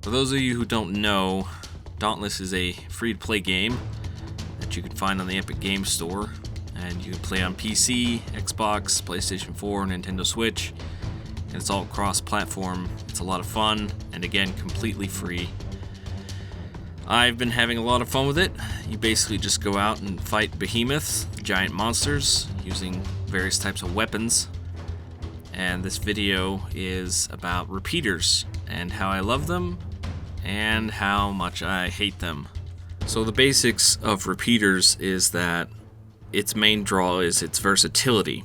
For those of you who don't know, Dauntless is a free-to-play game that you can find on the Epic Games Store, and you can play on PC, Xbox, PlayStation 4, Nintendo Switch, and it's all cross-platform. It's a lot of fun, and again, completely free. I've been having a lot of fun with it. You basically just go out and fight behemoths, giant monsters, using various types of weapons. And this video is about repeaters and how I love them and how much I hate them. So the basics of repeaters is that its main draw is its versatility.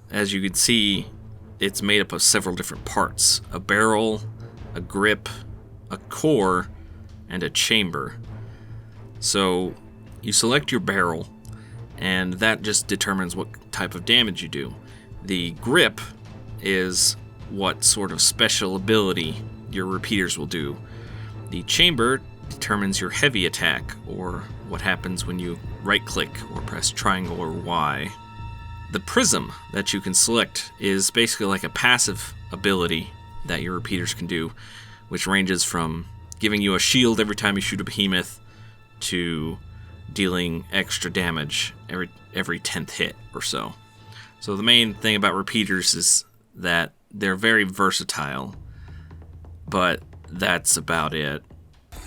As you can see, it's made up of several different parts: a barrel, a grip, a core, and a chamber. So you select your barrel, and that just determines what type of damage you do. The grip is what sort of special ability your repeaters will do. The chamber determines your heavy attack, or what happens when you right-click or press triangle or Y. The prism that you can select is basically like a passive ability that your repeaters can do, which ranges from giving you a shield every time you shoot a behemoth to dealing extra damage every 10th hit or so. So the main thing about repeaters is that they're very versatile, but that's about it.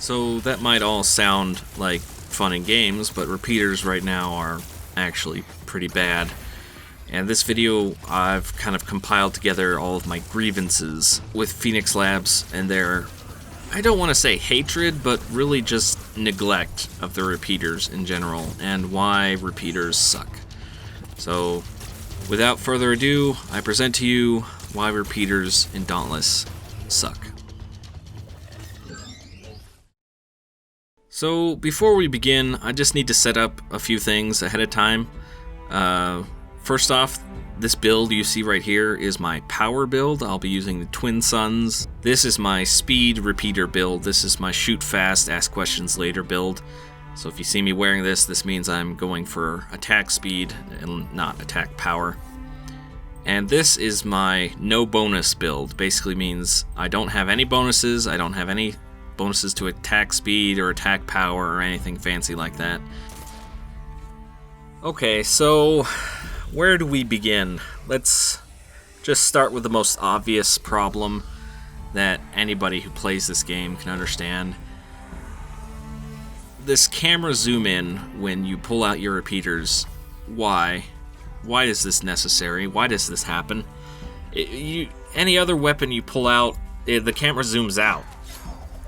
So that might all sound like fun in games, but repeaters right now are actually pretty bad. And this video, I've kind of compiled together all of my grievances with Phoenix Labs and their, I don't want to say hatred, but really just neglect of the repeaters in general, and why repeaters suck. So without further ado, I present to you why repeaters in Dauntless suck. So before we begin, I just need to set up a few things ahead of time. First off, this build you see right here is my power build. I'll be using the Twin Suns. This is my speed repeater build. This is my shoot fast, ask questions later build. So if you see me wearing this, this means I'm going for attack speed and not attack power. And this is my no bonus build. Basically means I don't have any bonuses. I don't have any bonuses to attack speed or attack power or anything fancy like that. Okay, so where do we begin? Let's just start with the most obvious problem that anybody who plays this game can understand. This camera zoom in when you pull out your repeaters. Why? Why is this necessary? Why does this happen? Any other weapon you pull out, the camera zooms out.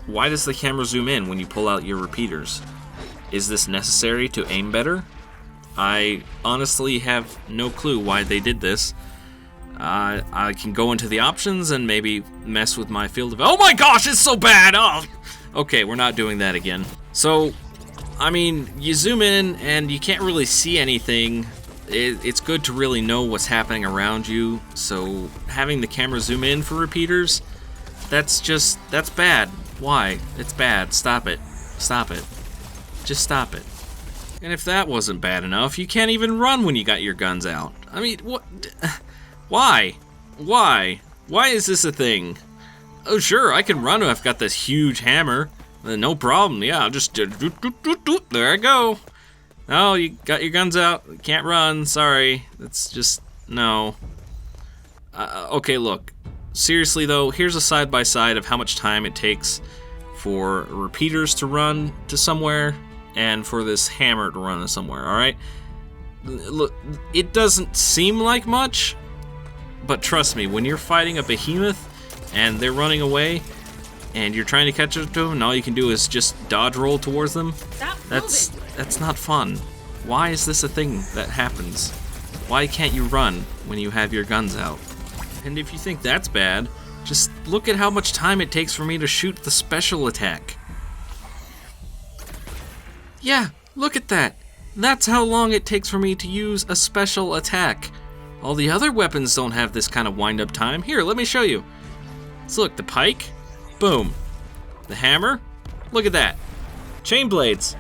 Why does the camera zoom in when you pull out your repeaters? Is this necessary to aim better? I honestly have no clue why they did this. I can go into the options and maybe mess with my field of... Oh my gosh, it's so bad! Oh! Okay, we're not doing that again. So, I mean, you zoom in and you can't really see anything. It's good to really know what's happening around you. So, having the camera zoom in for repeaters, that's bad. Why? It's bad. Stop it. Stop it. Just stop it. And if that wasn't bad enough, you can't even run when you got your guns out. I mean, what? Why? Why? Why is this a thing? Oh, sure, I can run if I've got this huge hammer. No problem. Yeah, I'll just... There I go. Oh, you got your guns out. Can't run. Sorry. That's just... No. Okay, look. Seriously, though, here's a side-by-side of how much time it takes for repeaters to run to somewhere and for this hammer to run to somewhere, alright? Look, it doesn't seem like much, but trust me, when you're fighting a behemoth and they're running away and you're trying to catch up to them and all you can do is just dodge roll towards them, that's not fun. Why is this a thing that happens? Why can't you run when you have your guns out? And if you think that's bad, just look at how much time it takes for me to shoot the special attack. Yeah, look at that. That's how long it takes for me to use a special attack. All the other weapons don't have this kind of wind-up time. Here, let me show you. So look, the pike, boom. The hammer, look at that. Chain blades.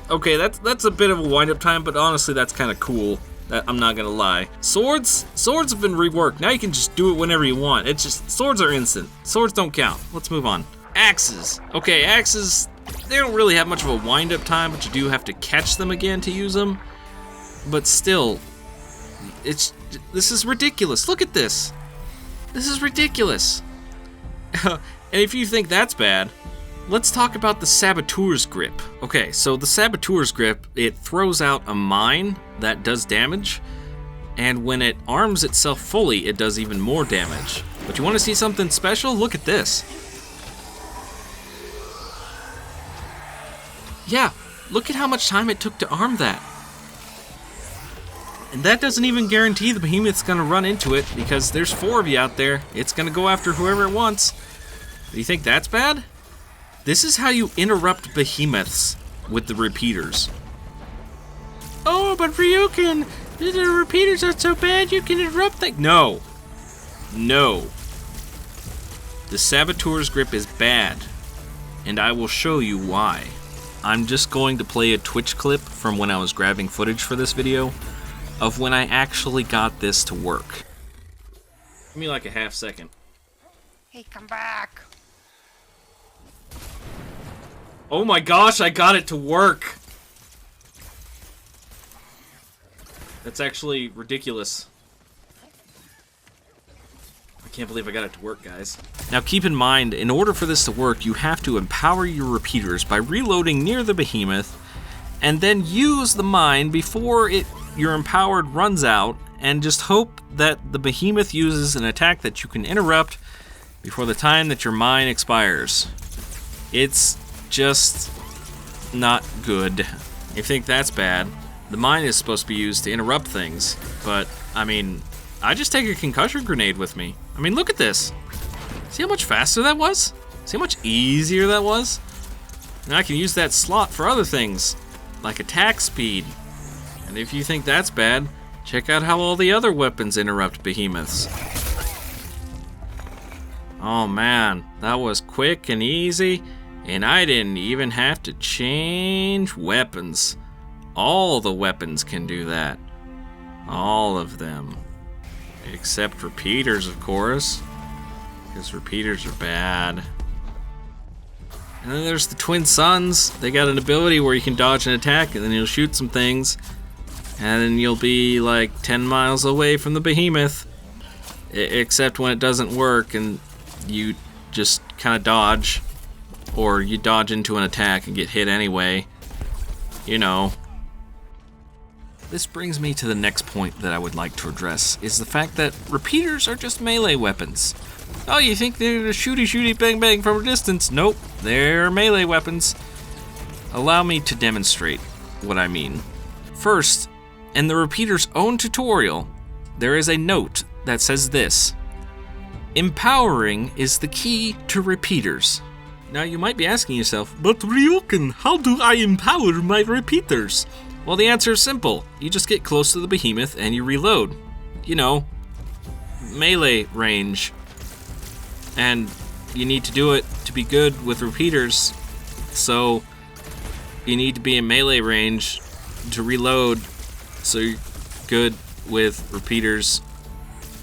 Okay, that's a bit of a wind-up time, but honestly, that's kind of cool. I'm not gonna lie. Swords have been reworked. Now you can just do it whenever you want. It's just, swords are instant. Swords don't count. Let's move on. Axes. Okay, axes, they don't really have much of a wind-up time, but you do have to catch them again to use them. But still, this is ridiculous. Look at this. This is ridiculous. And if you think that's bad, let's talk about the Saboteur's Grip. Okay, so the Saboteur's Grip, it throws out a mine that does damage, and when it arms itself fully, it does even more damage. But you want to see something special? Look at this. Yeah, look at how much time it took to arm that. And that doesn't even guarantee the behemoth's gonna run into it, because there's 4 of you out there. It's gonna go after whoever it wants. Do you think that's bad? This is how you interrupt behemoths with the repeaters. Oh, but Ryukin, the repeaters are so bad you can interrupt things. No. No. The Saboteur's Grip is bad, and I will show you why. I'm just going to play a Twitch clip from when I was grabbing footage for this video of when I actually got this to work. Give me like a half second. Hey, come back. Oh my gosh, I got it to work. That's actually ridiculous. I can't believe I got it to work, guys. Now keep in mind, in order for this to work, you have to empower your repeaters by reloading near the behemoth, and then use the mine before your empowered runs out, and just hope that the behemoth uses an attack that you can interrupt before the time that your mine expires. It's just not good. If you think that's bad, the mine is supposed to be used to interrupt things, but I mean, I just take a concussion grenade with me. I mean, look at this. See how much faster that was? See how much easier that was? Now I can use that slot for other things, like attack speed. And if you think that's bad, check out how all the other weapons interrupt behemoths. Oh man, that was quick and easy, and I didn't even have to change weapons. All the weapons can do that. All of them. Except repeaters, of course. Because repeaters are bad. And then there's the Twin Suns. They got an ability where you can dodge an attack and then you'll shoot some things. And then you'll be like 10 miles away from the behemoth. Except when it doesn't work and you just kind of dodge. Or you dodge into an attack and get hit anyway. You know. This brings me to the next point that I would like to address, is the fact that repeaters are just melee weapons. Oh, you think they're a shooty bang bang from a distance? Nope, they're melee weapons. Allow me to demonstrate what I mean. First, in the repeater's own tutorial, there is a note that says this: empowering is the key to repeaters. Now you might be asking yourself, but Ryukin, how do I empower my repeaters? Well, the answer is simple. You just get close to the behemoth and you reload. You know, melee range. And you need to do it to be good with repeaters. So you need to be in melee range to reload so you're good with repeaters.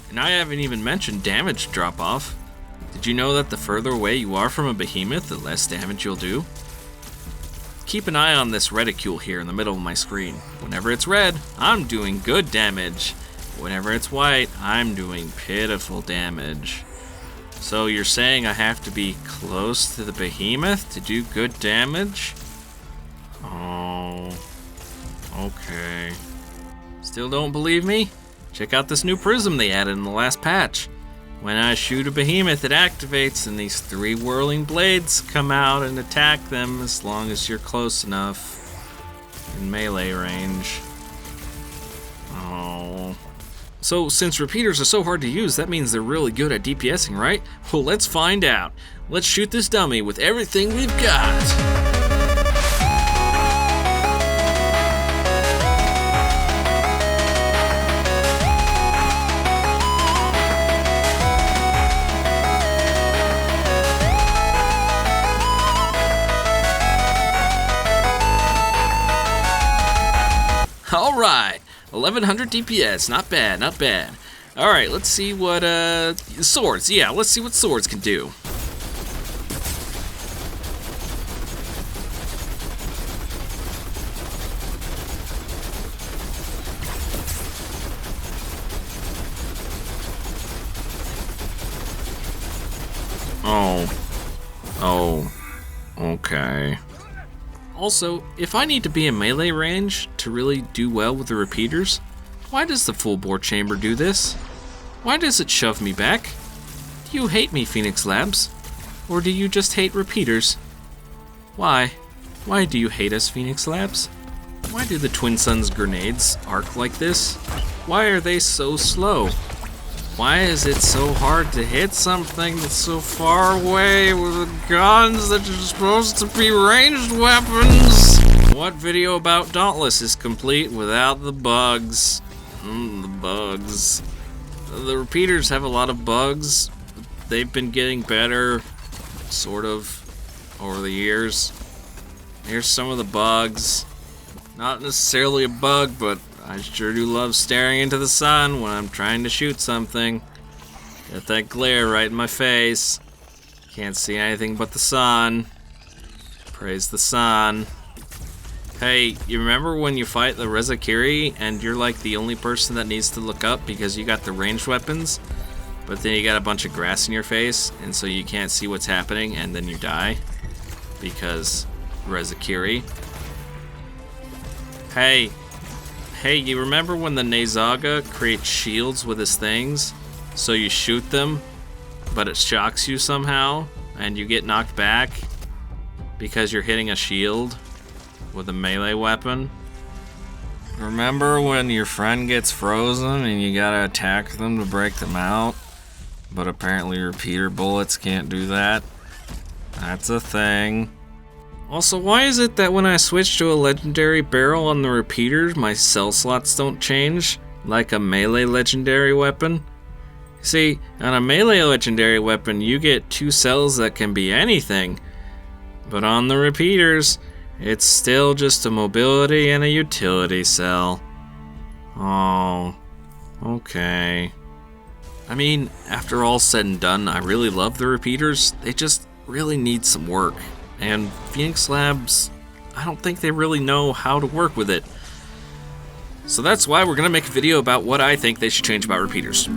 And I haven't even mentioned damage drop-off. Did you know that the further away you are from a behemoth, the less damage you'll do? Keep an eye on this reticule here in the middle of my screen. Whenever it's red, I'm doing good damage. Whenever it's white, I'm doing pitiful damage. So you're saying I have to be close to the behemoth to do good damage? Oh, okay. Still don't believe me? Check out this new prism they added in the last patch. When I shoot a behemoth, it activates and these 3 whirling blades come out and attack them as long as you're close enough in melee range. Oh. So since repeaters are so hard to use, that means they're really good at DPSing, right? Well, let's find out. Let's shoot this dummy with everything we've got. Alright, 1100 DPS, not bad, not bad. Alright, let's see what, swords, yeah, let's see what swords can do. Oh, okay. Also, if I need to be in melee range to really do well with the repeaters, why does the full bore chamber do this? Why does it shove me back? Do you hate me, Phoenix Labs? Or do you just hate repeaters? Why? Why do you hate us, Phoenix Labs? Why do the Twin Suns grenades arc like this? Why are they so slow? Why is it so hard to hit something that's so far away with the guns that are supposed to be ranged weapons? What video about Dauntless is complete without the bugs? The bugs. The repeaters have a lot of bugs. They've been getting better, sort of, over the years. Here's some of the bugs. Not necessarily a bug, but I sure do love staring into the sun when I'm trying to shoot something. Got that glare right in my face. Can't see anything but the sun. Praise the sun. Hey, you remember when you fight the Rezakiri and you're like the only person that needs to look up because you got the ranged weapons, but then you got a bunch of grass in your face and so you can't see what's happening and then you die because Rezakiri. Hey, you remember when the Nezaga creates shields with his things? So you shoot them, but it shocks you somehow, and you get knocked back because you're hitting a shield with a melee weapon? Remember when your friend gets frozen and you gotta attack them to break them out? But apparently repeater bullets can't do that? That's a thing. Also, why is it that when I switch to a legendary barrel on the repeaters, my cell slots don't change, like a melee legendary weapon? See, on a melee legendary weapon, you get 2 cells that can be anything, but on the repeaters, it's still just a mobility and a utility cell. Oh, okay. I mean, after all said and done, I really love the repeaters. They just really need some work. And Phoenix Labs, I don't think they really know how to work with it. So that's why we're gonna make a video about what I think they should change about repeaters.